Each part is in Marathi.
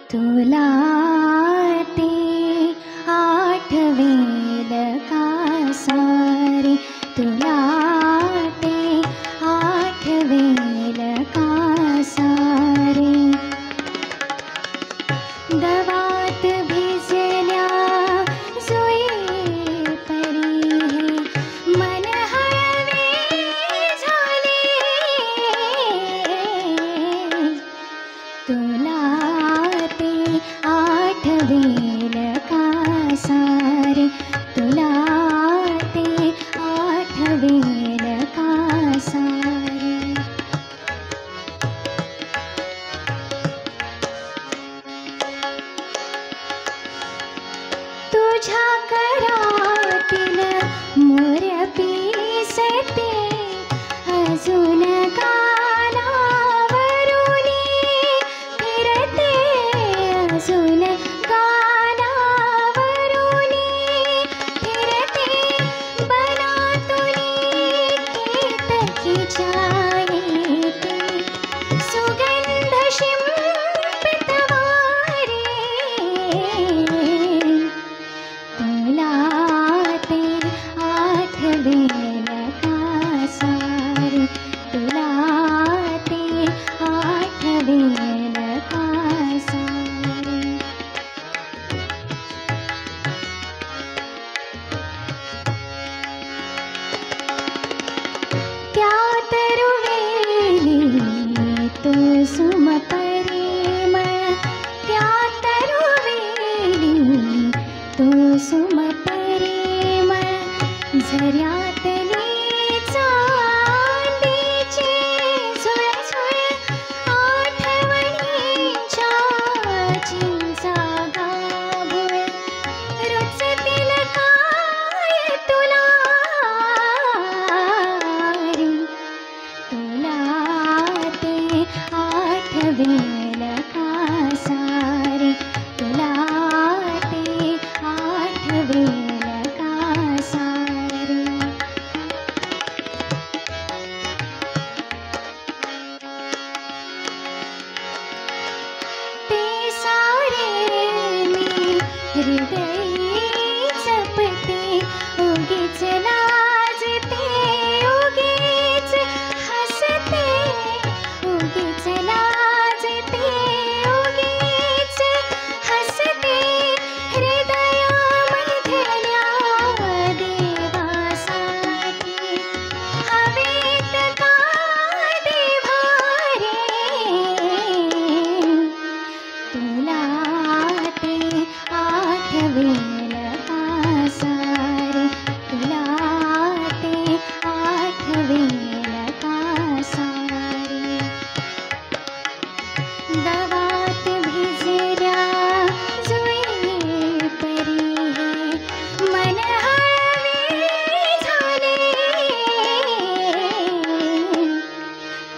तुला ते आठवेल का सारे, तुला ते आठवेल का सारे. दवात भिजल्या जुई परी हे, मन हळवे झाले. तुला ते आठवेल का सारे, तुला ते आठवेल का सारे. तुझ्या करातील मोर पिसते अजून गालावरुनी फिरते, अजून गालावरुनी फिरते. बनातुनी केतकीच्या येते सुगंध शिंपित वारे. तुला ते आठवेल का सारे, तुला ते आठवेल का सारे. त्या तरुवेली तो सुम परिमळ, त्या तरुवेली तो सुम परिमळ. झऱ्यातली चांदीची झुळझुळ आठवणींच्या चिंचा गाभुळ. रुचतील काय तुला रे, तुला ते आठवेल का सारे, तुला ते आठवेल का सारे. ते सारे मी हृदयी जपते, उगीच लाजते, उगीच हसते, उगीच लाजते, उगीच हसते. हृदयामधल्या देवासाठी हवेत का देवारे. तुला ते आठवेल का सारे, तुला ते आठवेल का सारे. दवात भिजल्या जुई परी हे, मन हळवे झाले.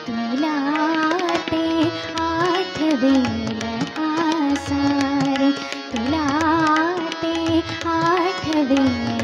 तुला ते आठवेल का सारे, तुला ते आठवेल